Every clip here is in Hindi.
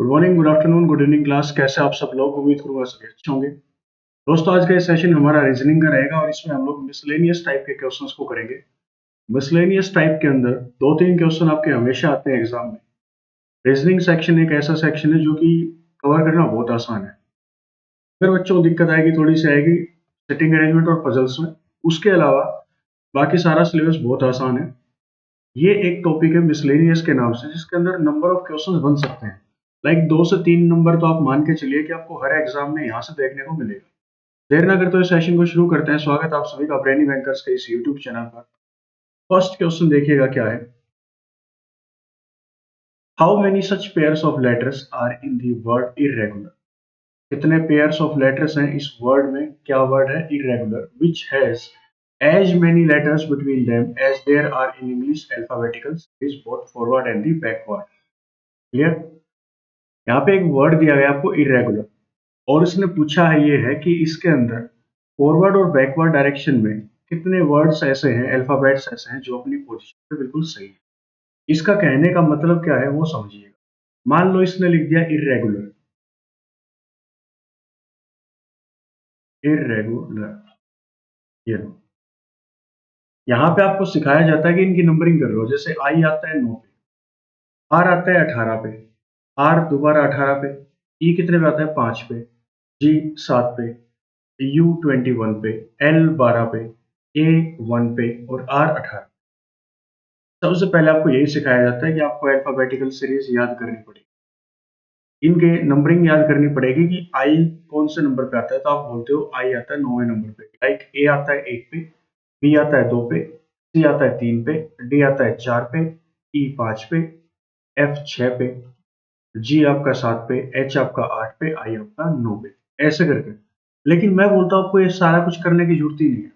Good morning, good afternoon, good evening class. कैसे आप सब लोग? उम्मीद करूंगा सभी अच्छे होंगे। दोस्तों, आज का ये सेशन हमारा रीजनिंग का रहेगा और इसमें हम लोग मिसलेनियस टाइप के क्वेश्चंस को करेंगे। मिसलेनियस टाइप के अंदर दो तीन क्वेश्चन आपके हमेशा आते हैं एग्जाम में। रीजनिंग सेक्शन एक ऐसा सेक्शन है जो कि कवर करना बहुत आसान है। अगर बच्चों को दिक्कत आएगी, थोड़ी सी आएगी सेटिंग अरेंजमेंट और पजल्स में, उसके अलावा बाकी सारा सिलेबस बहुत आसान है। ये एक टॉपिक है मिसलेनियस के नाम से, जिसके अंदर नंबर ऑफ क्वेश्चंस बन सकते हैं। लाइक 2 से 3 नंबर तो आप मान के चलिए कि आपको हर एग्जाम में यहाँ से देखने को मिलेगा। देर ना करते हुए सेशन को शुरू करते हैं। स्वागत आप सभी का ब्रेनी बैंकर्स के इस यूट्यूब चैनल पर। फर्स्ट क्वेश्चन देखिएगा क्या है। How many such pairs of letters are in the word irregular? कितने पेयर्स ऑफ लेटर्स हैं इस वर्ड में? क्या वर्ड है? Irregular, which has as many letters between them as there are in English alphabetical series both forward and the backward. Clear? यहाँ पे एक वर्ड दिया गया आपको इरेगुलर, और उसने पूछा है ये है कि इसके अंदर फॉरवर्ड और बैकवर्ड डायरेक्शन में कितने वर्ड्स ऐसे हैं, अल्फाबेट्स ऐसे हैं जो अपनी पोजीशन पे बिल्कुल सही है। इसका कहने का मतलब क्या है वो समझिएगा। मान लो इसने लिख दिया इरेगुलर, इरेगुलर, ये लो। यहाँ पे आपको सिखाया जाता है कि इनकी नंबरिंग कर लो। जैसे आई आता है 9 पे, आर आता है 18 पे, आर दोबारा 18 पे, ई कितने पे आता है 5 पे, जी 7 पे, यू 21 पे, एल 12 पे, ए 1 पे और आर 18। सबसे पहले आपको यही सिखाया जाता है कि आपको अल्फाबेटिकल सीरीज याद करनी पड़ेगी, इनके नंबरिंग याद करनी पड़ेगी कि आई कौन से नंबर पे आता है। तो आप बोलते हो आई आता है 9वें नंबर पे, लाइक ए आता है 1 पे, बी आता है 2 पे, सी आता है 3 पे, डी आता है 4 पे, ई 5 पे, एफ 6 पे, जी आपका 7 पे, एच आपका 8 पे, आई आपका 9 पे, ऐसे करके। लेकिन मैं बोलता हूँ आपको ये सारा कुछ करने की जरूरत ही नहीं है,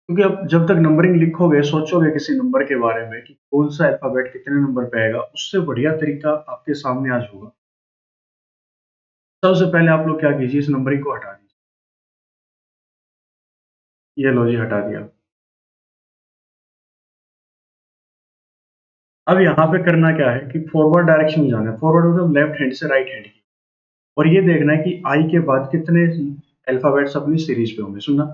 क्योंकि अब जब तक नंबरिंग लिखोगे, सोचोगे किसी नंबर के बारे में कि कौन सा अल्फाबेट कितने नंबर पे आएगा, उससे बढ़िया तरीका आपके सामने आज होगा। सबसे पहले आप लोग क्या कीजिए, इस नंबरिंग को हटा दीजिए। ये लो जी, हटा दिया। अब यहाँ पे करना क्या है कि फॉरवर्ड डायरेक्शन में जाना है। फॉरवर्ड मतलब लेफ्ट हैंड से राइट हैंड की, और ये देखना है कि आई के बाद कितने अल्फाबेट्स अपनी सीरीज पे होंगे। सुनना,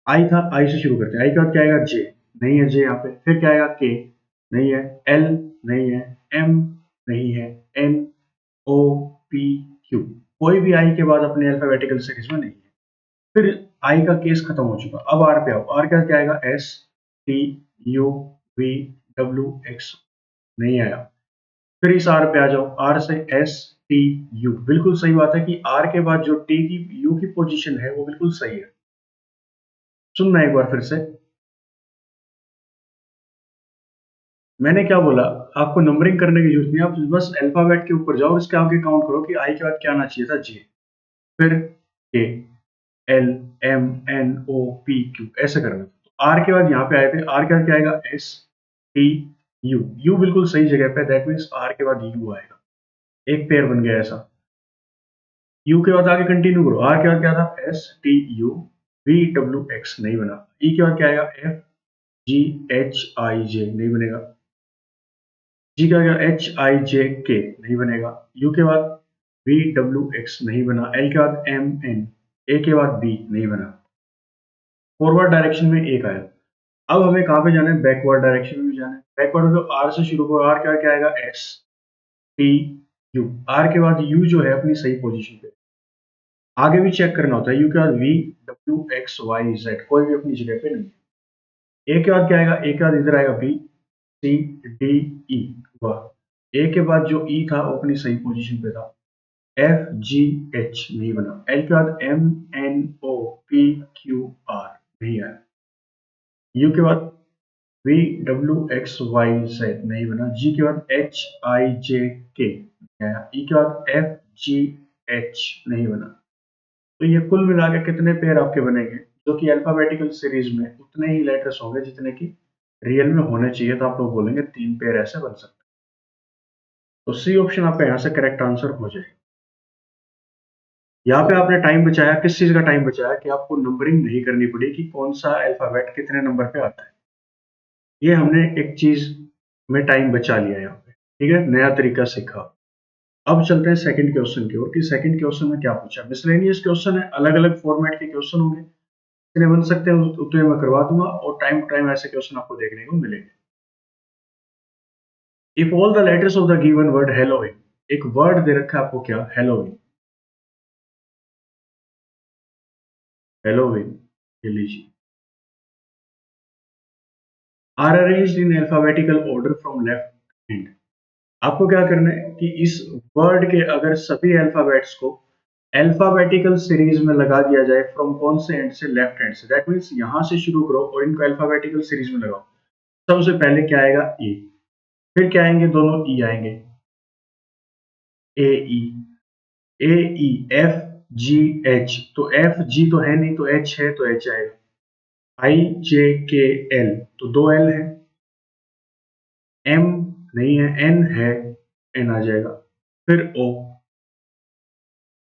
आई था, आई से शुरू करते हैं। आई के बाद क्या आएगा? जे, नहीं है जे यहाँ पे। फिर क्या आएगा? के, नहीं है। एल, नहीं है। एम, नहीं है। एन, ओ, पी, क्यू, कोई भी आई के बाद अपने अल्फाबेटिकल सीरीज में नहीं है। फिर आई का केस खत्म हो चुका। अब आर पे आओ। आर का क्या आएगा? S, T, U, V, W, X, नहीं आया। फिर इस आर पे आ जाओ। आर से एस, टी, यू, बिल्कुल सही बात है कि आर के बाद जो टी की यू की पोजीशन है वो बिल्कुल सही है। सुनना एक बार फिर से, मैंने क्या बोला? आपको नंबरिंग करने की जरूरत नहीं है, आप बस अल्फाबेट के ऊपर जाओ और इसके आगे काउंट करो कि आई के बाद क्या आना चाहिए था? जे, फिर के, L, M, N, O, P, Q, ऐसे करना। तो आर के बाद यहाँ पे आए थे। आर के बाद क्या आएगा? एस, टी, यू, यू बिल्कुल सही जगह पे, दैट मीन्स आर के बाद यू आएगा। एक पेयर बन गया ऐसा। यू के बाद आगे कंटिन्यू करो। आर के बाद क्या था? S, T, U, V, W, X, नहीं बना। ई के बाद क्या आएगा? एफ, जी, एच, आई, जे, नहीं बनेगा। जी का क्या? एच, आई, जे, के, नहीं बनेगा। यू के बाद वी, डब्ल्यू, एक्स, नहीं बना। एल के बाद एम, एन, ए के बाद बी, नहीं बना। फॉरवर्ड डायरेक्शन में एक आया। अब हमें कहाँ पे जाना है? बैकवर्ड डायरेक्शन में भी जाना है। बैकवर्ड तो आर से शुरू करो। आर क्या आएगा? एस, टी, यू, आर के बाद यू जो है अपनी सही पोजीशन पे। आगे भी चेक करना होता है। यू के बाद V, W, X, Y, Z, कोई भी अपनी जगह पे नहीं। ए के बाद क्या आएगा? ए के बाद इधर आएगा बी, सी, डी, ई, वाह। ए के बाद जो ई था वो अपनी सही पोजीशन पे था। एफ, जी, एच, नहीं बना। एल के बाद M, N, O, P, Q, R, नहीं आया। यू के बाद V, W, X, Y, Z, नहीं बना। जी के बाद एच, आई, जे, के, नहीं आया। ई के बाद एफ, जी, एच, नहीं बना। तो ये कुल मिला के कितने पेयर आपके बनेंगे? जो कि अल्फाबेटिकल सीरीज में उतने ही लेटर्स होंगे जितने कि रियल में होने चाहिए। तो आप लोग बोलेंगे 3 पेयर ऐसे बन सकते हैं। तो सी ऑप्शन आपका यहाँ से करेक्ट आंसर हो जाएगा। यहाँ पे आपने टाइम बचाया। किस चीज का टाइम बचाया? कि आपको नंबरिंग नहीं करनी पड़ी कि कौन सा अल्फाबेट कितने नंबर पे आता है। ये हमने एक चीज में टाइम बचा लिया यहाँ पे, ठीक है, नया तरीका सीखा। अब चलते हैं सेकंड क्वेश्चन की ओर कि सेकंड क्वेश्चन में क्या पूछा। मिसलेनियस क्वेश्चन है, अलग अलग फॉर्मेट के क्वेश्चन होंगे, जितने बन सकते हैं उतने मैं करवा दूंगा और टाइम टू टाइम ऐसे क्वेश्चन आपको देखने को मिलेंगे। If all the letters of the given word heloin, एक वर्ड दे रखा है आपको क्या, हेलोइन, हेलोइन ये लीजिए, are arranged in alphabetical order from left hand. आपको क्या करना है कि इस वर्ड के अगर सभी अल्फाबेट्स को अल्फाबेटिकल सीरीज में लगा दिया जाए, फ्रॉम कौन से एंड से, लेफ्ट हैंड से, दैट मीन्स यहां से शुरू करो और इनको अल्फाबेटिकल सीरीज में लगाओ। सबसे पहले क्या आएगा, ए, फिर क्या आएंगे, दोनों ई आएंगे, ए ई, ए ई, एफ जी एच, तो एफ जी तो है नहीं, तो एच है तो एच आएगा, आई जे के एल, तो दो एल है, एम नहीं है, एन है, एन आ जाएगा, फिर O,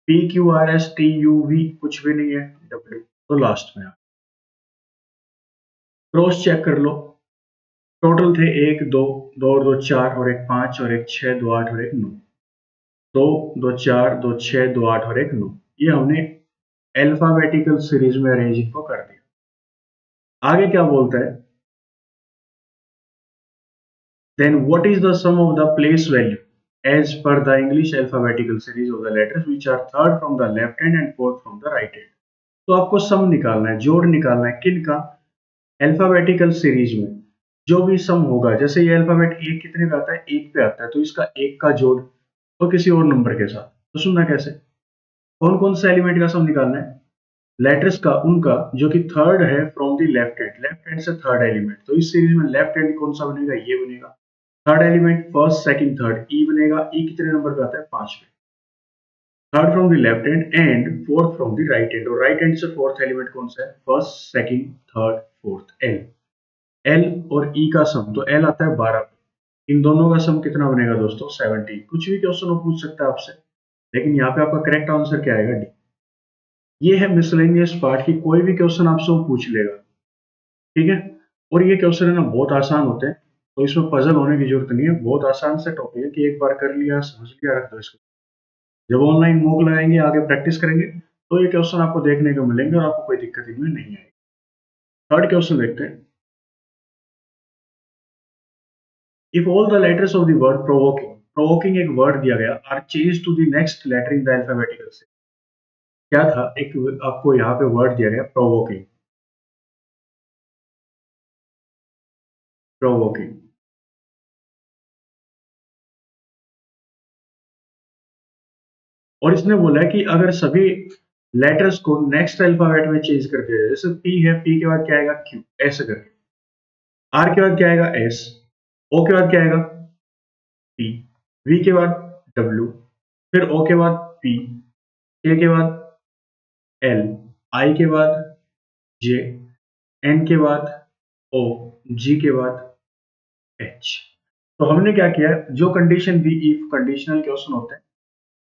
P Q R S T U V कुछ भी नहीं है, डब्ल्यू, तो लास्ट में क्रॉस चेक कर लो। टोटल थे एक दो, दो और दो चार, और एक पांच, और एक छह, दो आठ, और एक नौ, दो, दो चार, दो छह, दो आठ, और एक नौ, ये हमने अल्फाबेटिकल सीरीज में अरेंज इनको कर दिया। आगे क्या बोलता है, then what is the sum of the place value as per the English alphabetical series of the letters which are third from the left hand and fourth from the right hand. तो आपको सम निकालना है, जोड़ निकालना है, किन का, अल्फाबेटिकल सीरीज में जो भी सम होगा, जैसे ये अल्फाबेट एक कितने पे आता है, एक पे आता है, तो इसका एक का जोड़ तो किसी और नंबर के साथ, तो सुनना कैसे, कौन कौन से एलिमेंट का सम निकालना है, लेटर्स का, उनका जो कि थर्ड है from the left hand, left hand से थर्ड एलिमेंट, तो इस सीरीज में लेफ्ट हैंड कौन सा बनेगा, ये बनेगा, third element first second third, E बनेगा, ई कितने नंबर पे आता है, पांच पे, third from the left hand and fourth from the right hand, और राइट हैंड से फोर्थ एलिमेंट कौन सा है, first second third fourth, L, L और ई का सम, तो एल आता है 12 पे, इन दोनों का सम कितना बनेगा दोस्तों, 17। कुछ भी क्वेश्चन वो पूछ सकता है आपसे, लेकिन यहाँ पे आपका करेक्ट आंसर क्या आएगा, डी। ये है मिसलेनियस पार्ट की, कोई भी क्वेश्चन आपसे वो पूछ लेगा, ठीक है। और ये क्वेश्चन है ना बहुत आसान होते हैं, तो इसमें पजल होने की जरूरत नहीं है, बहुत आसान से टॉपिक है कि एक बार कर लिया, समझ लिया, रख दो इसको। जब ऑनलाइन मॉक लगाएंगे, आगे प्रैक्टिस करेंगे, तो ये क्वेश्चन आपको देखने को मिलेंगे और आपको कोई दिक्कत इनमें नहीं आएगी। थर्ड क्वेश्चन देखते हैं, if all the letters of the word provoking, provoking एक वर्ड दिया गया, are change to the next letter in the alphabetical से, क्या था, एक आपको यहाँ पे वर्ड दिया गया प्रोवोकिंग, प्रोवोकिंग, और इसने बोला है कि अगर सभी लेटर्स को नेक्स्ट अल्फाबेट में चेंज कर दिया जाए, जैसे पी है, पी के बाद क्या आएगा, क्यू, ऐसे करके, आर के बाद क्या आएगा, एस, ओ के बाद क्या आएगा, पी, वी के बाद डब्ल्यू, फिर ओ के बाद पी, के बाद एल, आई के बाद जे, एन के बाद ओ, जी के बाद एच। तो हमने क्या किया, जो condition the, if conditional question होते हैं,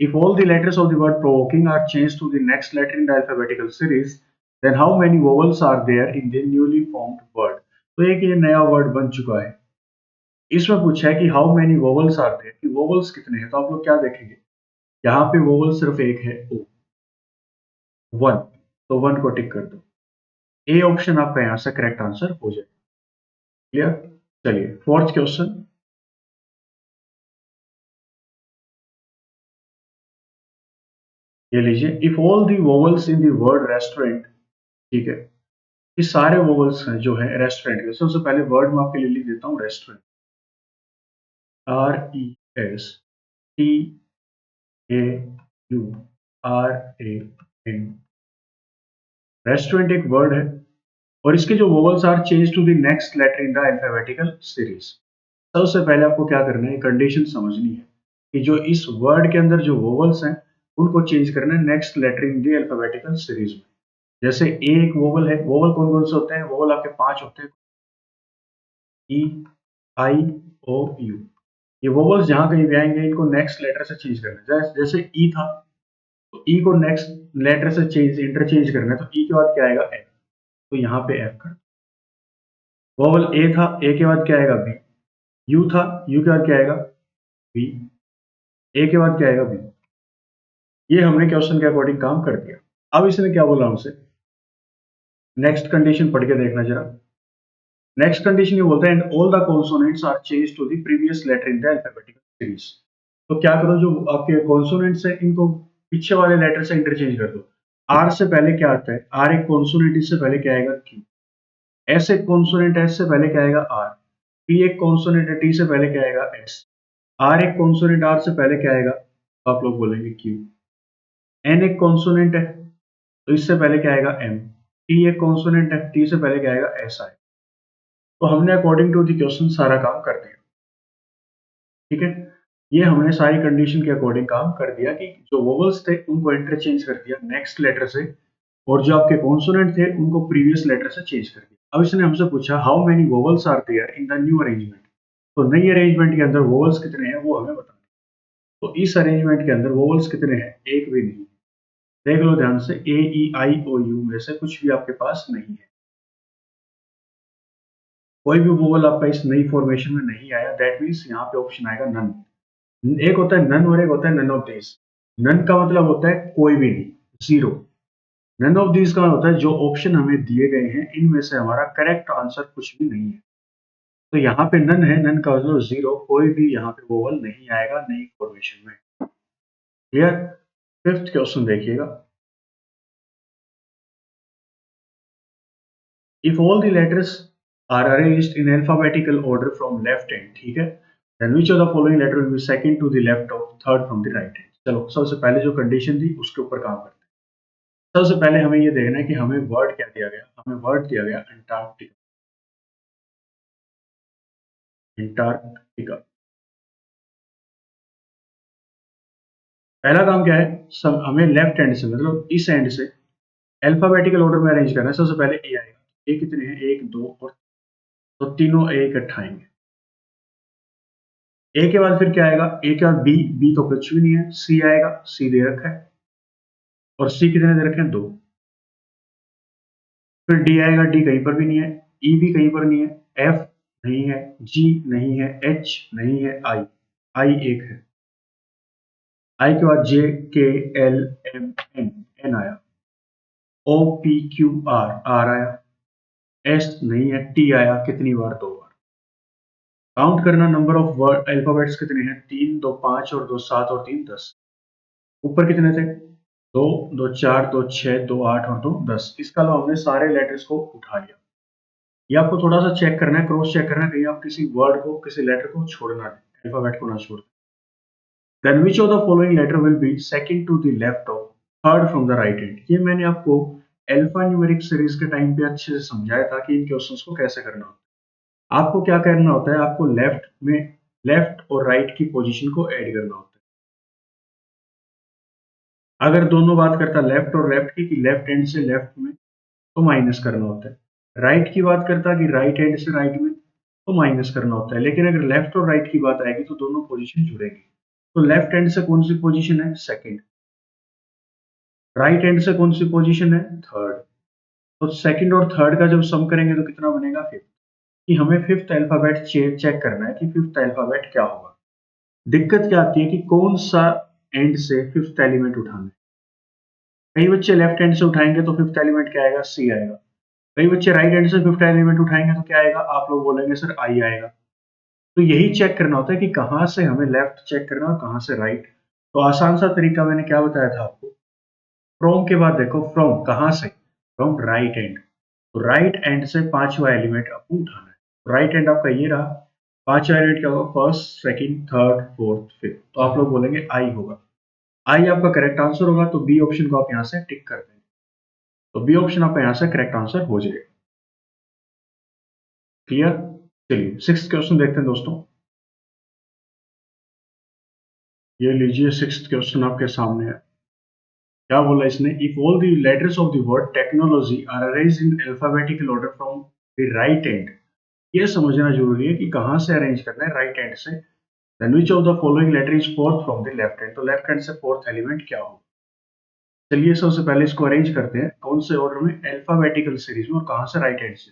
if all the letters of the word provoking are changed to the next letter in the alphabetical series, then how many vowels are there in the newly formed word। तो एक ये नया वर्ड बन चुका है, इसमें पूछा है कि how many vowels are there, कि वोवल्स कितने हैं, तो आप लोग क्या देखेंगे, यहाँ पे वोवल सिर्फ एक है, ओ, वन, तो वन को टिक कर दो, ए ऑप्शन आपका यहाँ से करेक्ट आंसर हो जाए। क्लियर, चलिए फोर्थ क्वेश्चन, ये लीजिए, if all the vowels in the word restaurant, ठीक है, ये सारे वोवल्स हैं जो है रेस्टोरेंट के, सबसे पहले वर्ड में आपके लिए लिख देता हूँ restaurant, R E S T A U R A N, restaurant एक वर्ड है, और इसके जो vowels are change to the next letter in the alphabetical series. सबसे पहले आपको क्या करना है, कंडीशन समझनी है कि जो इस वर्ड के अंदर जो वोवल्स हैं उनको चेंज करना है next letter in the alphabetical series में। जैसे ए एक वोवल है, वोवल कौन कौन से होते हैं, वोवल आपके पांच होते हैं, ई आई ओ यू, ये वोवल्स जहां कहीं भी आएंगे इनको नेक्स्ट लेटर से चेंज करना है, जैसे ई था, तो ई को नेक्स्ट लेटर से चेंज इंटरचेंज करना है, तो ई के बाद क्या आएगा, एफ, तो यहाँ पे एफ कर, वोवल ए था, ए के बाद क्या आएगा, बी, यू था, यू के बाद क्या आएगा, बी, ए के बाद क्या आएगा बी। ये हमने क्वेश्चन के अकॉर्डिंग काम कर दिया। अब इसने क्या बोला हमसे, नेक्स्ट कंडीशन पढ़ के देखना जरा। नेक्स्ट कंडीशन ये बोलता है and all the consonants are change to the previous letter in the alphabetical series. तो क्या करो, जो आपके कॉन्सोनेंट्स है इनको पीछे वाले लेटर से इंटरचेंज कर दो। आर से पहले क्या आता है, आर एक कॉन्सोनेंट, इससे पहले क्या आएगा क्यू। एस एक कॉन्सोनेंट, एस से पहले क्या आएगा आर। टी एक कॉन्सोनेंट है, टी से पहले क्या आएगा एस। आर एक कॉन्सोनेंट, आर से पहले क्या आएगा, तो आप लोग बोलेंगे क्यू। एन एक कॉन्सोनेंट है, तो इससे पहले क्या आएगा एम। टी एक कॉन्सोनेंट है, टी से पहले क्या आएगा एस आएगा। तो हमने अकॉर्डिंग टू द क्वेश्चन सारा काम कर दिया। ठीक है, ये हमने सारी कंडीशन के अकॉर्डिंग काम कर दिया कि जो वोवल्स थे उनको इंटरचेंज कर दिया नेक्स्ट लेटर से, और जो आपके कॉन्सोनेंट थे उनको प्रीवियस लेटर से चेंज कर दिया। अब इसने हमसे पूछा how many vowels are there in the new arrangement. तो नई अरेंजमेंट के अंदर वोवल्स कितने हैं वो हमें बताना। तो इस अरेंजमेंट के अंदर वोवल्स कितने हैं, एक भी नहीं। देख लो ध्यान से, ए ई आई ओ यू में से कुछ भी आपके पास नहीं है। कोई भी वोवल आपका इस नई फॉर्मेशन में नहीं आया, दैट मीन्स यहाँ पे ऑप्शन आएगा नन। एक होता है नन और एक होता है नन ऑफ दिस। नन का मतलब होता है कोई भी नहीं, जीरो। नन ऑफ दिस का होता है जो ऑप्शन हमें दिए गए हैं इनमें से हमारा करेक्ट आंसर कुछ भी नहीं है। तो यहाँ पे नन है, नन का मतलब जीरो, कोई भी यहाँ पे वोवल नहीं आएगा नई फॉर्मेशन में। क्लियर। फिफ्थ क्वेश्चन देखिएगा। If all the letters are arranged in alphabetical order from left hand, ठीक है, then which of the following letter will be second to the left of third from the right hand. चलो सबसे पहले जो कंडीशन थी उसके ऊपर काम करते हैं। सबसे पहले हमें ये देखना है कि हमें वर्ड क्या दिया गया। हमें वर्ड दिया गया अंटार्कटिका। अंटार्कटिका। पहला काम क्या है, सब हमें लेफ्ट हैंड से मतलब इस एंड से अल्फाबेटिकल ऑर्डर में अरेंज करना है। सबसे पहले ए आएगा। ए कितने हैं, एक दो और, तो तीनों ए इकट्ठा आएंगे। ए के बाद फिर क्या आएगा, ए के बाद बी। बी तो कुछ भी नहीं है। सी आएगा, सी दे रखा है, और सी कितने दे रखे हैं, दो। फिर डी आएगा, डी कहीं पर भी नहीं है। ई भी कहीं पर नहीं है। एफ नहीं है। जी नहीं है। एच नहीं है। आई, आई एक है। आई के बाद जे, के, एल, एम, एन, एन आया। O P Q R, R आया। एस नहीं है। टी आया, कितनी बार, दो बार। काउंट करना नंबर ऑफ वर्ड अल्फाबेट्स कितने हैं, तीन, दो पांच और दो सात और तीन दस। ऊपर कितने थे, दो, दो चार, दो छह, दो आठ और दो दस। इसका अलावा हमने सारे लेटर्स को उठा लिया। ये आपको थोड़ा सा चेक करना है, क्रॉस चेक करना है, कहीं आप किसी वर्ड को, किसी लेटर को छोड़ना है, अल्फाबेट को ना छोड़। Then which of the following letter will be second to the left of third from the right hand. ये मैंने आपको अल्फा न्यूमेरिक सीरीज के टाइम पे अच्छे से समझाया था कि इन क्वेश्चंस को कैसे करना होता है। आपको क्या करना होता है, आपको लेफ्ट में लेफ्ट और राइट की पोजीशन को ऐड करना होता है। अगर दोनों बात करता लेफ्ट और लेफ्ट की, कि लेफ्ट हैंड से लेफ्ट में, तो माइनस करना होता है। राइट की बात करता कि राइट हैंड से राइट में, तो माइनस करना होता है। लेकिन अगर लेफ्ट और राइट की बात आएगी तो दोनों पोजीशन जुड़ेगी। तो लेफ्ट हैंड से कौन सी पोजीशन है, सेकंड। राइट हैंड से कौन सी पोजीशन है, थर्ड। तो सेकंड और थर्ड का जब सम करेंगे तो कितना बनेगा, फिफ्थ। कि हमें फिफ्थ अल्फाबेट चेक करना है कि फिफ्थ अल्फाबेट क्या होगा। दिक्कत क्या आती है कि कौन सा एंड से फिफ्थ एलिमेंट उठाना है। कई बच्चे लेफ्ट हैंड से उठाएंगे तो फिफ्थ एलिमेंट क्या आएगा, सी आएगा। कई बच्चे राइट हैंड से फिफ्थ एलिमेंट उठाएंगे तो क्या आएगा, आप लोग बोलेंगे सर आई आएगा। तो यही चेक करना होता है कि कहाँ से हमें लेफ्ट चेक करना और कहाँ से राइट। तो आसान सा तरीका मैंने क्या बताया था आपको, फ्रॉम के बाद देखो, फ्रॉम कहाँ से, फ्रॉम राइट एंड। तो राइट एंड से पांचवा एलिमेंट आपको उठाना है। राइट एंड आपका ये रहा। पांचवा एलिमेंट क्या होगा, first, second, third, fourth, fifth. तो आप लोग बोलेंगे आई होगा। आई आपका करेक्ट आंसर होगा, तो बी ऑप्शन को आप यहाँ से टिक कर देंगे। तो बी ऑप्शन आपका यहाँ से करेक्ट आंसर हो जाएगा। क्लियर। चलिए सिक्स्थ क्वेश्चन देखते हैं दोस्तों। ये लीजिए सिक्स्थ क्वेश्चन आपके सामने है। क्या बोला इसने, if all the letters of the word technology are arranged in alphabetical order from the right end. ये समझना जरूरी है कि कहाँ से अरेंज करना है, राइट हैंड से। Then which of the following letter is fourth from the left hand. तो लेफ्ट हैंड से फोर्थ एलिमेंट क्या होगा। चलिए सबसे पहले इसको अरेंज करते हैं, कौन से ऑर्डर में, अल्फाबेटिकल सीरीज में, और कहाँ से, राइट हैंड से।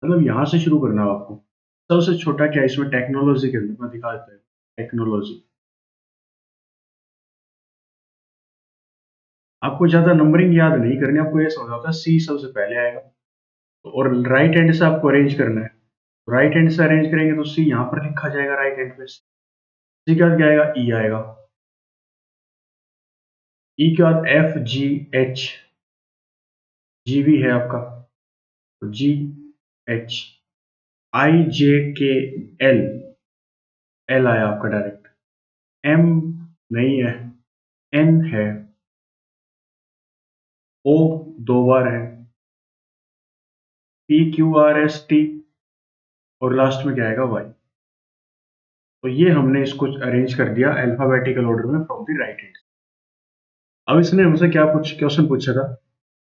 मतलब यहाँ से शुरू करना है आपको। सबसे छोटा क्या है इसमें, टेक्नोलॉजी के अंदर मैं दिखा देता हूँ। टेक्नोलॉजी, आपको ज़्यादा नंबरिंग याद नहीं करनी, आपको ये समझना होता है सी सबसे पहले आएगा, और राइट हैंड से आपको अरेंज करना है। राइट हैंड से अरेंज करेंगे तो सी यहाँ पर लिखा जाएगा राइट हैंड पे, सी के बाद क्या आएगा, ई आएगा, ई के बाद एफ जी एच, जी भी है आपका, तो जी एच, आई जे के एल, एल आया आपका डायरेक्ट, एम नहीं है, एन है, ओ दो बार है, P Q R S T, और लास्ट में क्या आएगा, वाई। तो ये हमने इसको अरेंज कर दिया अल्फाबेटिकल ऑर्डर में फ्रॉम द राइट हैंड। अब इसने हमसे क्या कुछ क्वेश्चन पूछा था,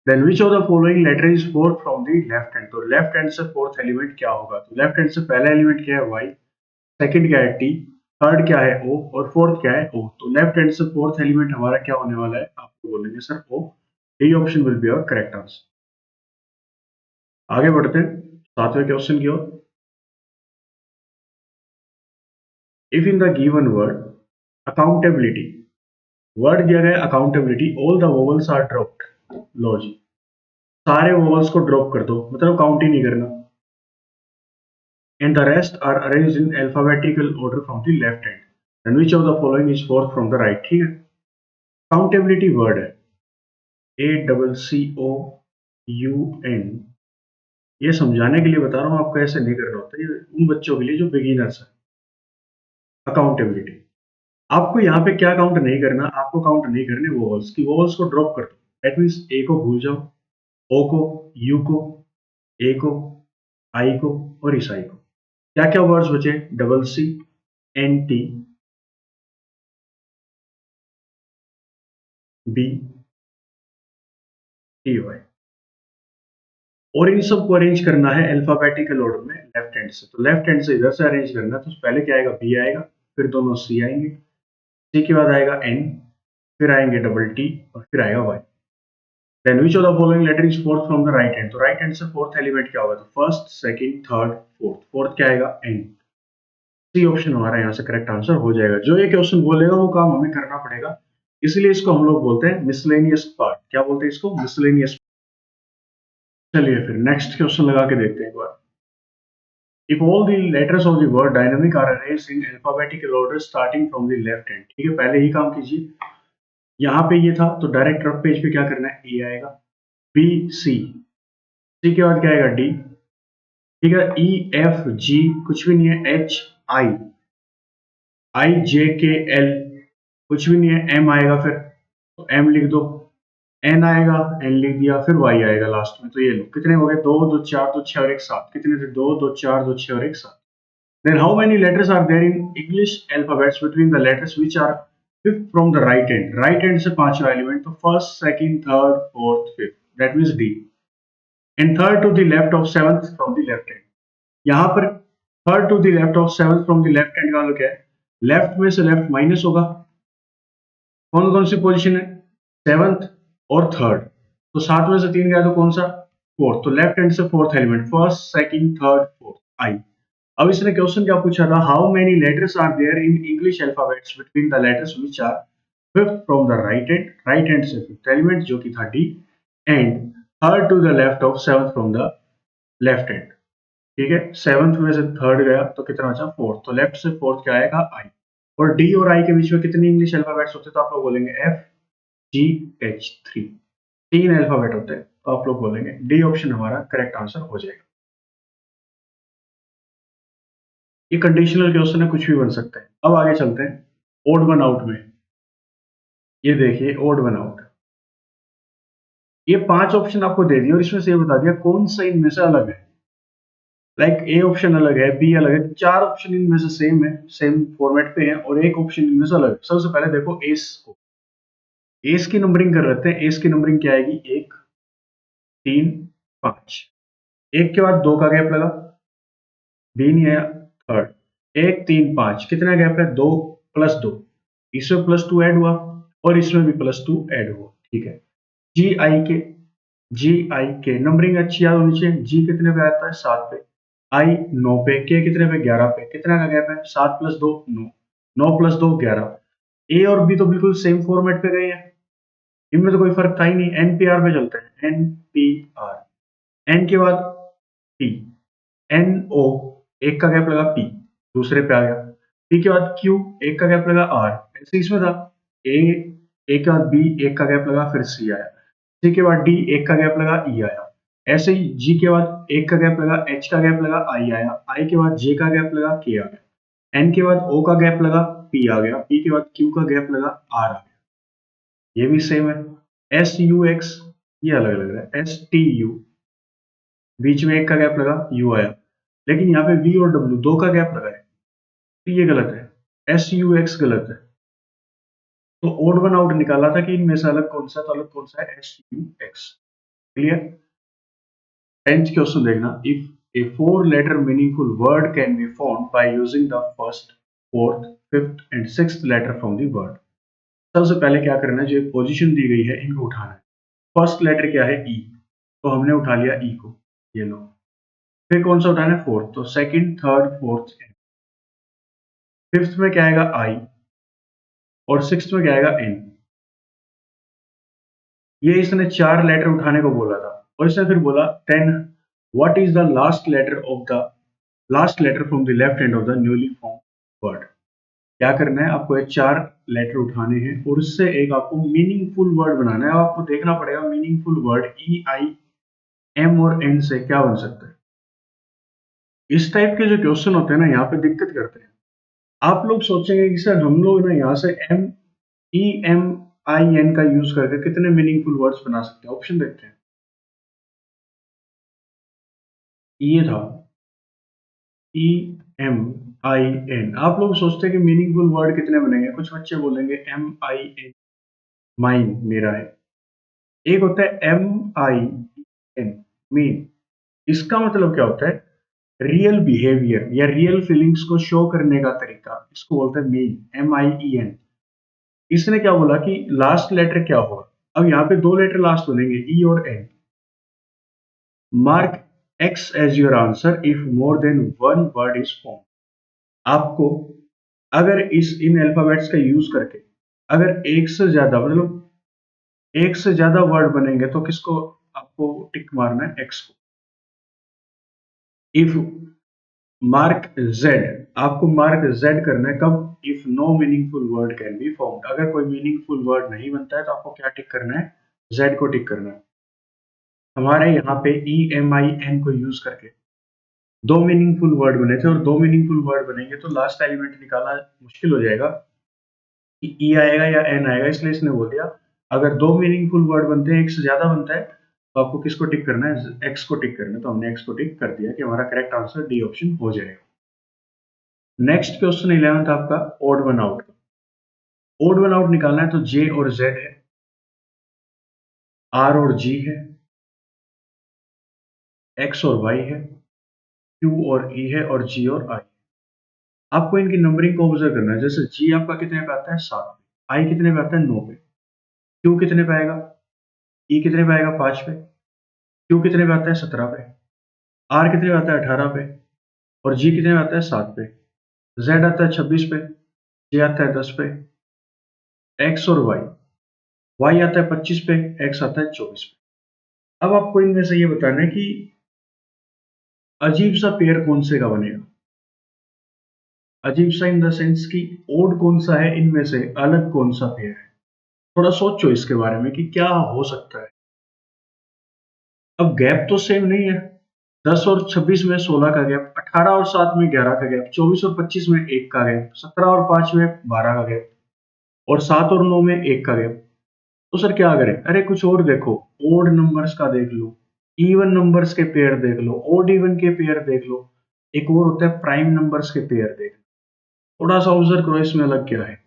then which of the following letter is fourth from the left hand. तो लेफ्ट हैंड से फोर्थ एलिमेंट क्या होगा, तो लेफ्ट हैंड से पहला एलिमेंट क्या है, वाई, सेकंड क्या है, टी, थर्ड क्या है, ओ, और फोर्थ क्या है, ओ। तो लेफ्ट हैंड से फोर्थ एलिमेंट हमारा क्या होने वाला है, आपको बोलेंगे sir O, D option will be our correct answer. आगे बढ़ते हैं सातवें क्वेश्चन की ओर। If in the given word accountability, word दिया गया accountability, all the vowels are dropped, लो जी, सारे वोवल्स को ड्रॉप कर दो, मतलब काउंट ही नहीं करना, and the rest are arranged in alphabetical order from the left hand, and which of the following is fourth from the right। ठीक है, काउंटेबिलिटी वर्ड है, A double C O U N, ये समझाने के लिए बता रहा हूँ, आपको ऐसे नहीं करना होता, ये उन बच्चों के लिए जो बिगिनर्स है। अकाउंटेबिलिटी, आपको यहाँ पे क्या काउंट नहीं करना, आपको काउंट नहीं करने वोवल्स की, वोवल्स को ड्रॉप कर दो, दैट मीन्स ए को भूल जाओ, ओ को, यू को, ए को, आई को, और इस आई को। क्या क्या वर्ड्स बचे, double C, N T, B, T Y, और इन सबको अरेंज करना है अल्फाबेटिकल ऑर्डर में लेफ्ट हैंड से। तो लेफ्ट हैंड से इधर से अरेंज करना है, तो पहले क्या आएगा, बी आएगा, फिर दोनों सी आएंगे, सी के बाद आएगा एन, फिर आएंगे डबल टी, और फिर आएगा Y. Then which of the following letter is fourth from the right hand. तो राइट हैंड से फोर्थ एलिमेंट क्या होगा, तो first, second, third, fourth, fourth क्या आएगा, एन। सी ऑप्शन हमारा यहाँ से करेक्ट आंसर हो जाएगा। जो ये क्वेश्चन बोलेगा वो काम हमें करना पड़ेगा, इसलिए इसको हम लोग बोलते हैं मिसलेनियस पार्ट। क्या बोलते हैं इसको, मिसलेनियस। चलिए फिर नेक्स्ट क्वेश्चन लगा के देखते हैं एक बार। If all the letters of the word dynamic are arranged in alphabetical order starting from the left hand, ठीक है, पहले ही काम कीजिए, यहाँ पे ये था तो डायरेक्ट रफ पेज पे क्या करना है, ए आएगा, बी सी, सी के बाद क्या आएगा, डी, ठीक है, ई एफ जी कुछ भी नहीं है, एच आई, आई जे के एल कुछ भी नहीं है, एम आएगा, फिर तो एम लिख दो, एन आएगा, एन लिख दिया, फिर वाई आएगा लास्ट में। तो ये लो कितने हो गए, दो दो चार दो छह और एक सात, कितने थे, दो दो चार दो छह और एक सात। Then how many letters are there in English alphabets between the letters which are fifth from the right hand? Right hand से पांचवा एलिमेंट, तो first, second, third, fourth, fifth, that means D. And third to the left of seventh from the left hand. यहाँ पर third to the left of seventh from the left hand का मतलब क्या है, लेफ्ट में से लेफ्ट माइनस होगा, कौन कौन सी पोजीशन है, सेवंथ और थर्ड, तो सात में से तीन गया तो कौन सा, फोर्थ, तो लेफ्ट हैंड से fourth element, first, second, third, fourth, I. अब इसने क्वेश्चन क्या पूछा था, how many letters are there in English alphabets between the letters which are fifth from the right hand से फिफ्थ एलिमेंट जो कि था D, and third to the left of seventh from the left hand. ठीक है, सेवंथ में से थर्ड गया तो कितना बचा, फोर्थ, तो लेफ्ट से फोर्थ क्या आएगा, आई। और डी और आई के बीच में कितने इंग्लिश अल्फाबेट्स होते हैं, तो आप लोग बोलेंगे एफ जी एच, थ्री, तीन अल्फाबेट होते हैं, तो आप लोग बोलेंगे डी ऑप्शन हमारा करेक्ट आंसर हो जाएगा। ये कंडीशनल क्वेश्चन है, कुछ भी बन सकता है। अब आगे चलते हैं ओड वन आउट में। ये देखिए ओड वन आउट, ये पांच ऑप्शन आपको दे दिए और इसमें से ये बता दिया कौन सा इनमें से अलग है। लाइक ए ऑप्शन अलग है, बी अलग है, चार ऑप्शन इनमें से सेम है, सेम फॉर्मेट पे है, और एक ऑप्शन इनमें से अलग है। सबसे पहले देखो एस को, एस की नंबरिंग कर लेते हैं। एस की नंबरिंग क्या आएगी, एक, तीन, पांच, एक के बाद दो का गैप लगा, बी नहीं आया, थर्ड, एक, तीन, पांच, कितना गैप है, दो प्लस दो, इसमें प्लस टू ऐड हुआ और इसमें भी प्लस टू ऐड हुआ। ठीक है, जी आई के, जी आई के नंबरिंग अच्छी याद होनी चाहिए। जी कितने पे आता है, सात पे, आई नौ पे, के कितने पे, ग्यारह पे, कितना का गैप है, सात प्लस दो, नौ, नौ प्लस दो, ग्यारह। ए और बी तो बिल्कुल सेम फॉर्मेट पे गए हैं, इनमें तो कोई फर्क था ही नहीं, NPR पे चलते हैं, NPR। N के बाद P, NO, एक का गैप लगा P, दूसरे पे आ गया। P के बाद Q, एक का गैप लगा R, ऐसे इसमें था। A, A के बाद B, एक का गैप लगा, फिर C आया। C के बाद D, एक का गैप लगा, E आया। ऐसे ही G के बाद एक का गैप लगा, H का गैप लगा, I आया। I के बाद J का गैप लगा, K आ गया। N के बाद O का गैप लगा, P आ गया। P के बाद Q का गैप लगा, R आ गया। ये भी सेम है। SUX, ये अलग लग रहा है। STU, बीच में एक का गैप लगा, U आया। लेकिन यहाँ पे V और W दो का गैप लगा है, तो ये गलत है। SUX गलत है। तो ओड वन आउट निकाला था कि इनमें से अलग कौन सा, तो अलग कौन सा है, SUX। क्लियर। 10th क्वेश्चन देखना, if a 4 letter meaningful word can be formed by using the first, fourth, fifth and sixth letter from the word. सबसे पहले क्या करना है, जो पोजीशन दी गई है इनको उठाना है। फर्स्ट लेटर क्या है, ई, तो हमने उठा लिया ई को, ये लो। फिर कौन सा उठाना है, फोर्थ, तो सेकंड, थर्ड, फोर्थ, फिफ्थ में क्या आएगा, आई, और सिक्स्थ में क्या आएगा, एन। ये इसने 4 लेटर उठाने को बोला था, और इसने फिर बोला then what is the last letter from the left hand of the newly form word. क्या करना है, आपको ये 4 लेटर उठाने हैं और उससे एक आपको मीनिंगफुल वर्ड बनाना है। अब आपको देखना पड़ेगा मीनिंगफुल वर्ड ई, आई, एम और एन से क्या बन सकता है। इस टाइप के जो क्वेश्चन होते हैं ना, यहाँ पे दिक्कत करते हैं। आप लोग सोचेंगे कि सर हम लोग ना यहाँ से EMIN का यूज करके कितने मीनिंगफुल वर्ड्स बना सकते हैं। ऑप्शन देखते हैं। ये था EMIN। आप लोग सोचते हैं कि मीनिंगफुल वर्ड कितने बनेंगे, कुछ बच्चे बोलेंगे MIN, माइन, मेरा है। एक होता है MIN, मीन। इसका मतलब क्या होता है, रियल बिहेवियर या रियल फीलिंग्स को शो करने का तरीका, इसको बोलते हैं मीन, MIEN। इसने क्या बोला कि लास्ट लेटर क्या होगा। अब यहाँ पे 2 लेटर लास्ट बनेंगे, ई और N. Mark X as your answer if more than one word is form. आपको अगर इस इन अल्फाबेट्स का यूज करके अगर एक से ज्यादा, मतलब एक से ज्यादा वर्ड बनेंगे, तो किसको आपको टिक मारना है, एक्स को। इफ मार्क जेड, आपको मार्क जेड करना है कब, if no meaningful word can be formed. अगर कोई मीनिंगफुल वर्ड नहीं बनता है तो आपको क्या टिक करना है, जेड को टिक करना है। हमारे यहाँ पे EMIN को यूज करके 2 मीनिंगफुल वर्ड बने थे, और 2 मीनिंगफुल वर्ड बनेंगे तो लास्ट एलिमेंट निकालना मुश्किल हो जाएगा कि ई आएगा या एन आएगा। इसलिए इसने बोल दिया अगर 2 मीनिंगफुल वर्ड बनते हैं, एक से ज्यादा बनता है, तो आपको किसको टिक करना है, एक्स को टिक करना है। तो हमने एक्स को टिक कर दिया कि हमारा करेक्ट आंसर डी ऑप्शन हो जाएगा। नेक्स्ट क्वेश्चन 11th आपका ओड वन आउट का। ओड वन आउट निकालना है तो जे और जेड है, आर और जी है, एक्स और वाई है, क्यू और ई है, और जी और आई। आपको इनकी नंबरिंग को ऑब्जर्व करना है। जैसे जी आपका कितने पे आता है, 7 पे। आई कितने पे आता है, 9 पे। क्यू कितने पे आएगा, ई कितने पे आएगा, 5 पे। क्यू कितने पे आता है, 17 पे। आर कितने पे आता है, 18 पे। और जी कितने पे आता है, 7 पे। जेड आता है 26 पे। जे आता है 10 पे। एक्स और वाई, वाई आता है 25 पे, एक्स आता है 24 पे। अब आपको इनमें से ये बताना है कि अजीब सा पेयर कौन से का बनेगा। अजीब सा इन द सेंस कि ओड कौन सा है, इनमें से अलग कौन सा पेयर है। थोड़ा सोचो इसके बारे में कि क्या हो सकता है। अब गैप तो सेम नहीं है। 10 और 26 में 16 का गैप, 18 और 7 में 11 का गैप, 24 और 25 में 1 का गैप, 17 और 5 में 12 का गैप, और 7 और 9 में 1 का गैप। तो सर क्या करें, अरे कुछ और देखो, ओड नंबर्स का देख लो, इवन नंबर्स के पेयर देख लो, ओड इवन के पेयर देख लो, एक और होता है प्राइम नंबर्स के पेयर देख लो। थोड़ा सा ऑब्जर्व करो इसमें अलग क्या है।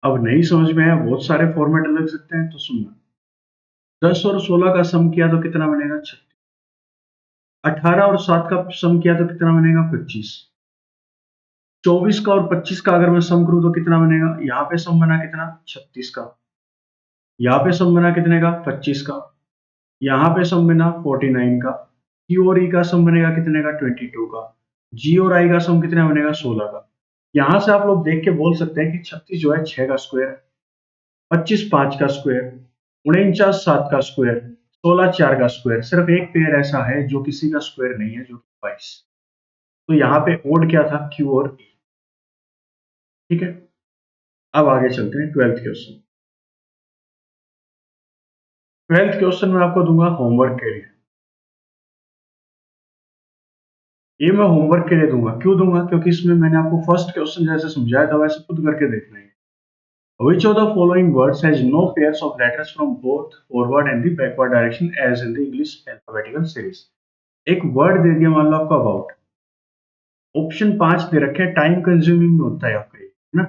अब नहीं समझ में आया, बहुत सारे फॉर्मेट लग सकते हैं, तो सुनना। 10 और 16 का सम किया तो कितना बनेगा, 36। 18 और 7 का सम किया तो कितना बनेगा, 25। 24 का और 25 का अगर मैं सम करूं तो कितना बनेगा, यहाँ पे सम बना कितना, 36 का। यहाँ पे सम बना कितने का, 25 का। यहाँ पे सम बना 49 का। क्यू और ई का सम बनेगा कितने का, 22 का। जी और आई का सम कितना बनेगा, 16 का। यहाँ से आप लोग देख के बोल सकते हैं कि 36 जो है 6 का स्क्वायर है। 25 5 का स्क्वायर, 49 7 का स्क्वायर, 16 4 का स्क्वायर। सिर्फ एक पेयर ऐसा है जो किसी का स्क्वायर नहीं है, जो 22। तो यहाँ पे ओड क्या था, क्यू और ई। ठीक है, अब आगे चलते हैं 12th क्वेश्चन। 12th क्वेश्चन में आपको दूंगा होमवर्क के लिए। ये मैं होमवर्क के लिए दूंगा, क्यों दूंगा, क्योंकि इसमें मैंने आपको फर्स्ट क्वेश्चन जैसे समझाया था वैसे खुद करके देखना है। Which of the following words has no pairs of letters from both forward and the backward direction as in the English alphabetical series? एक वर्ड दे दिया, मान लो आपका अबाउट। ऑप्शन 5 दे रखे हैं, टाइम कंज्यूमिंग होता है आपका, है ना।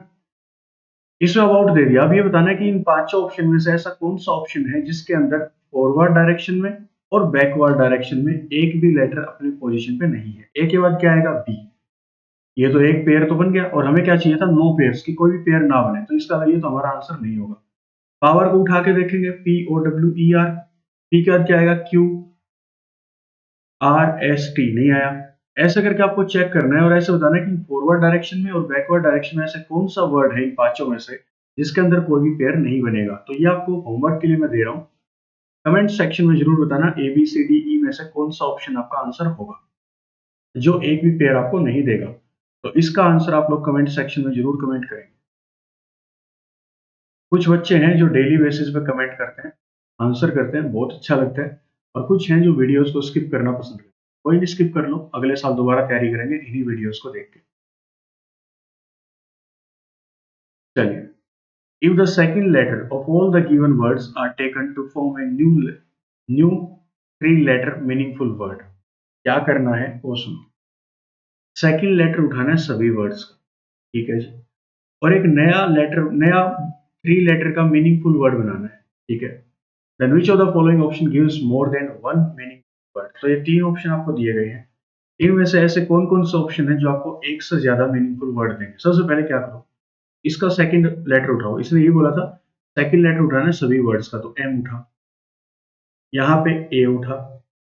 इसमें अबाउट दे दिया। अब ये बताना है कि इन पांचों ऑप्शन में से ऐसा कौन सा ऑप्शन है जिसके अंदर फॉरवर्ड डायरेक्शन में और बैकवर्ड डायरेक्शन में एक भी लेटर अपनी पोजीशन पे नहीं है। ए के बाद क्या आएगा, बी। ये तो एक पेयर तो बन गया, और हमें क्या चाहिए था, नो पेयर्स की कोई भी पेयर ना बने, तो इसका ये तो हमारा आंसर नहीं होगा। पावर को उठा के देखेंगे, P O W E R, P के बाद क्या आएगा, क्यू आर एस टी, नहीं आया। ऐसा करके आपको चेक करना है और ऐसे बताना है कि फॉरवर्ड डायरेक्शन में और बैकवर्ड डायरेक्शन में ऐसे कौन सा वर्ड है इन पांचों में से जिसके अंदर कोई भी पेयर नहीं बनेगा। तो ये आपको होमवर्क के लिए मैं दे रहा हूँ। कमेंट सेक्शन में जरूर बताना A B C D E में से कौन सा ऑप्शन आपका आंसर होगा जो एक भी पेयर आपको नहीं देगा। तो इसका आंसर आप लोग कमेंट सेक्शन में जरूर कमेंट करेंगे। कुछ बच्चे हैं जो डेली बेसिस पे कमेंट करते हैं, आंसर करते हैं, बहुत अच्छा लगता है। और कुछ हैं जो वीडियोस को स्किप करना पसंद करते हैं। कोई नहीं, स्किप कर लो, अगले साल दोबारा तैयारी करेंगे इन्हीं वीडियोस को देख के। चलिए, if the second letter of all the given words are taken to form a new three letter meaningful word, क्या करना है वो सुनो। सेकंड लेटर उठाना है सभी वर्ड्स का, ठीक है जी। और एक नया लेटर, नया थ्री लेटर का मीनिंगफुल वर्ड बनाना है, ठीक है। Then which of the following option gives more than one meaning word. तो ये तीन ऑप्शन आपको दिए गए हैं, इनमें से ऐसे कौन कौन से ऑप्शन है जो आपको एक से ज्यादा मीनिंगफुल वर्ड देंगे। सबसे पहले क्या करो, इसका सेकंड लेटर उठाओ। इसने ये बोला था सेकंड लेटर उठाना है सभी वर्ड्स का, तो एम उठा। यहाँ पे ए उठा,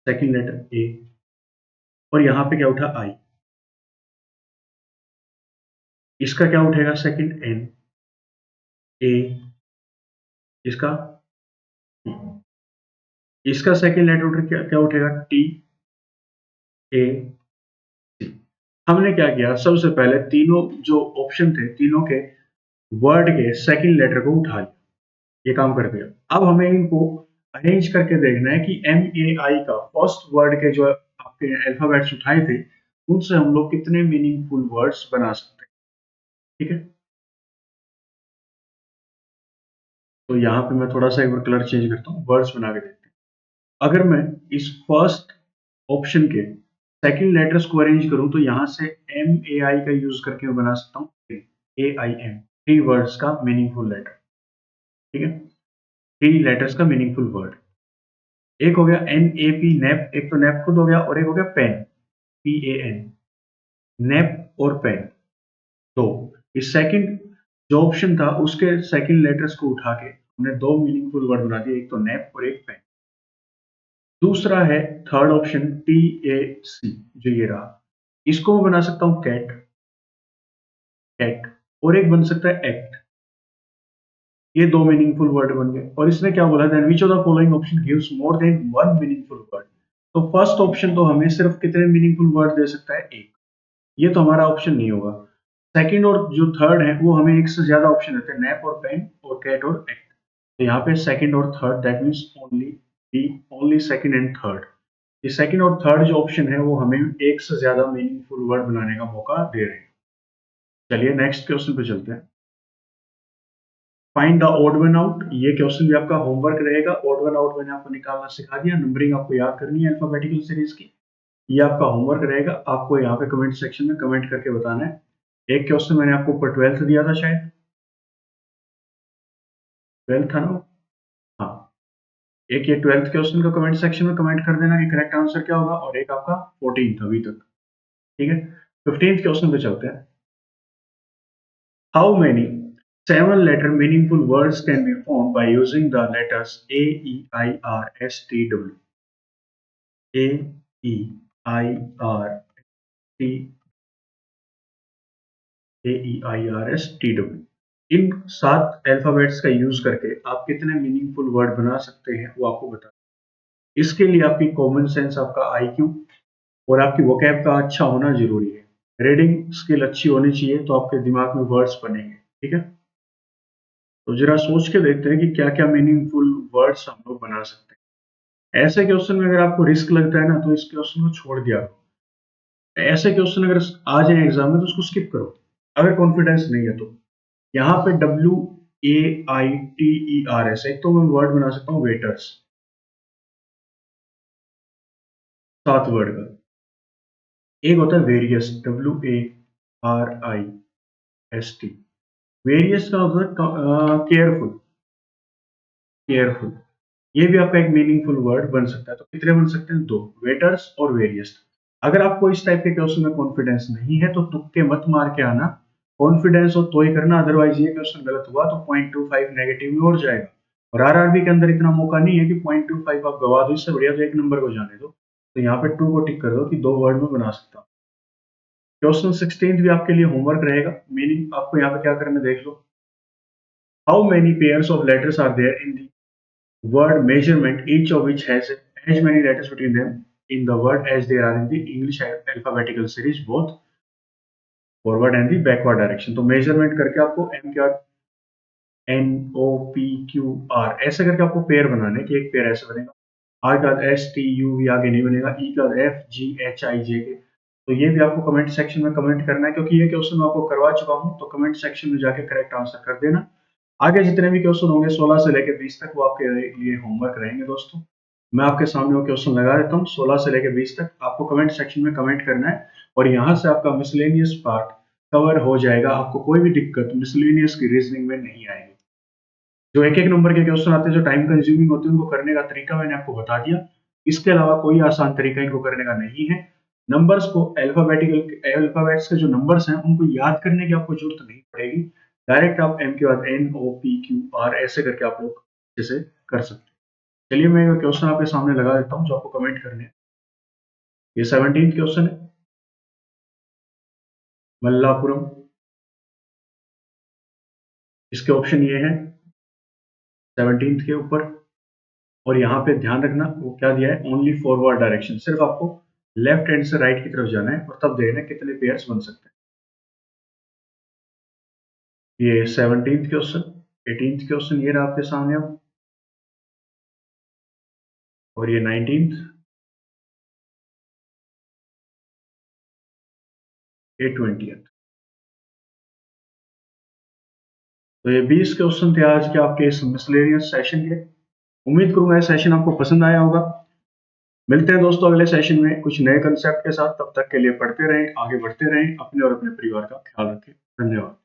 सेकंड लेटर ए। और यहाँ पे क्या उठा, आई। इसका क्या उठेगा, सेकंड एन, ए। इसका इसका सेकंड लेटर उठ क्या क्या उठेगा, टी, ए, सी। हमने क्या किया, सबसे पहले तीनों जो ऑप्शन थे तीनों के वर्ड के सेकंड लेटर को उठा लिया, ये काम कर दिया। अब हमें इनको अरेंज करके देखना है कि एम ए आई का फर्स्ट वर्ड के जो आपके अल्फाबेट्स उठाए थे उनसे हम लोग कितने मीनिंगफुल वर्ड्स बना सकते हैं, ठीक है। तो यहाँ पे मैं थोड़ा सा एक बार कलर चेंज करता हूँ, वर्ड्स बना के देखते हैं। अगर मैं इस फर्स्ट ऑप्शन के सेकंड लेटर्स को अरेंज करूं तो यहाँ से एम ए आई का यूज करके मैं बना सकता हूँ ए आई एम, थ्री वर्ड्स का मीनिंगफुल लेटर, ठीक है। थ्री लेटर्स का मीनिंगफुल वर्ड। एक हो गया एन ए पी, नैप। एक तो नैप खुद हो गया, और एक हो गया pen, P A N, nap और पेन। तो इस सेकंड जो ऑप्शन था उसके सेकंड लेटर्स को उठा के हमने दो मीनिंगफुल वर्ड बना दिए, एक तो नैप और एक पेन। दूसरा है थर्ड ऑप्शन टी ए सी, जो ये रहा, इसको मैं बना सकता हूँ कैट, कैट। और एक बन सकता है एक्ट। ये दो मीनिंगफुल वर्ड बन गए। और इसने क्या बोला, then which of the following option gives more than one meaningful word. तो फर्स्ट ऑप्शन तो हमें सिर्फ कितने मीनिंगफुल वर्ड दे सकता है, एक। ये तो हमारा ऑप्शन नहीं होगा। सेकंड और जो थर्ड है वो हमें एक से ज्यादा ऑप्शन देते हैं, नैप और पेन और कैट और एक्ट। तो यहाँ पे सेकंड और third, that means only the, only second and third. ये सेकंड और थर्ड जो ऑप्शन है वो हमें एक से ज्यादा मीनिंगफुल वर्ड बनाने का मौका दे रहे हैं। चलिए नेक्स्ट क्वेश्चन पे चलते हैं। Find the odd one out. ये क्वेश्चन भी आपका होमवर्क रहेगा। ऑड वन आउट मैंने आपको निकालना सिखा दिया, नंबरिंग आपको याद करनी है अल्फाबेटिकल सीरीज की। ये आपका होमवर्क रहेगा, आपको यहाँ पे कमेंट सेक्शन में कमेंट करके बताना है। एक क्वेश्चन मैंने आपको ऊपर 12th दिया था, शायद 12th था ना वो? हाँ, एक ये 12th क्वेश्चन का कमेंट सेक्शन में कमेंट कर देना कि करेक्ट आंसर क्या होगा, और एक आपका 14th अभी तक, ठीक है। 15th क्वेश्चन पे चलते हैं। How many seven letter meaningful words can be formed by using the letters A, E, I, R, S, T, W. A, E, I, R, T, A, E, I, R, S, T, W. In 7 alphabets का यूज करके आप कितने मीनिंगफुल वर्ड बना सकते हैं वो आपको बता। इसके लिए आपकी कॉमन सेंस, आपका आईक्यू और आपकी वोकैब का अच्छा होना जरूरी है। रीडिंग स्किल अच्छी होनी चाहिए तो आपके दिमाग में वर्ड्स बनेंगे। ठीक है, तो जरा सोच के देखते हैं कि क्या क्या मीनिंगफुल वर्ड्स हम लोग बना सकते हैं। ऐसे क्वेश्चन में अगर आपको रिस्क लगता है ना तो इस क्वेश्चन को छोड़ दिया करो। ऐसे क्वेश्चन अगर आ जाए एग्जाम में तो उसको स्किप करो अगर कॉन्फिडेंस नहीं है तो। यहाँ पे WAITERS, एक तो मैं वर्ड बना सकता हूँ वेटर्स, 7 वर्ड का। एक होता है वेरियस, WARIST। वेरियस का होता है केयरफुल, केयरफुल। ये भी आपका एक मीनिंगफुल वर्ड बन सकता है। तो कितने बन सकते हैं? 2, वेटर्स और वेरियस। अगर आपको इस टाइप के क्वेश्चन में कॉन्फिडेंस नहीं है तो तुक्के मत मार के आना। कॉन्फिडेंस हो तो ही करना, अदरवाइज ये क्वेश्चन गलत हुआ तो 0.25 नेगेटिव में और जाएगा। और आरआरबी के अंदर इतना मौका नहीं है कि 0.25 आप गवा दो, इससे बढ़िया तो 1 नंबर को जाने दो। तो यहाँ पे 2 को टिक कर दो कि 2 वर्ड में बना सकता हूँ। क्वेश्चन 16 भी आपके लिए होमवर्क रहेगा। मीनिंग आपको यहाँ पे क्या करना है देख लो। How many pairs of letters are there in word measurement, each of which has as many letters between them in the word as there are in the English alphabetical series, both forward and the backward direction। तो मेजरमेंट करके आपको एम के बाद NOPQR ऐसे करके आपको पेयर बनाने कि एक पेयर ऐसे बनेगा। आर के बाद STUV आगे नहीं बनेगा। ई के बाद FGHIJ के। तो ये भी आपको कमेंट सेक्शन में कमेंट करना है, क्योंकि ये क्वेश्चन मैं आपको करवा चुका हूँ। तो कमेंट सेक्शन में जाके करेक्ट आंसर कर देना। आगे जितने भी क्वेश्चन होंगे 16 से लेकर 20 तक वो आपके लिए होमवर्क रहेंगे दोस्तों। मैं आपके सामने वो क्वेश्चन लगा देता हूँ 16 से लेकर 20 तक। आपको कमेंट सेक्शन में कमेंट करना है और यहाँ से आपका मिसलेनियस पार्ट कवर हो जाएगा। आपको कोई भी दिक्कत मिसलेनियस की रीजनिंग में नहीं आएगी। जो एक एक नंबर के क्वेश्चन आते हैं, जो टाइम कंज्यूमिंग होते हैं, उनको करने का तरीका मैंने आपको बता दिया। इसके अलावा कोई आसान तरीका इनको करने का नहीं है। नंबर्स को अल्फाबेट्स के जो नंबर्स हैं उनको याद करने की आपको जरूरत नहीं पड़ेगी। डायरेक्ट आप एम के बाद NOPQR ऐसे करके आप लोग जैसे कर सकते हैं। चलिए मैं क्वेश्चन आपके सामने लगा देता हूँ जो आपको कमेंट करने हैं। ये 17th क्वेश्चन है। मल्लापुरम, इसके ऑप्शन ये है 17th के ऊपर। और यहाँ पे ध्यान रखना वो क्या दिया है, ओनली फॉरवर्ड डायरेक्शन। सिर्फ आपको लेफ्ट हैंड से राइट की तरफ जाना है और तब देखना कितने पेयर्स बन सकते हैं। ये 17th क्वेश्चन। 18th क्वेश्चन ये रहा आपके सामने अब। और ये 19th, ये 20th। तो ये 20 क्वेश्चन थे आज के आपके इस मिसलेनियस सेशन के। उम्मीद करूंगा ये सेशन आपको पसंद आया होगा। मिलते हैं दोस्तों अगले सेशन में कुछ नए कंसेप्ट के साथ। तब तक के लिए पढ़ते रहें, आगे बढ़ते रहें, अपने और अपने परिवार का ख्याल रखें। धन्यवाद।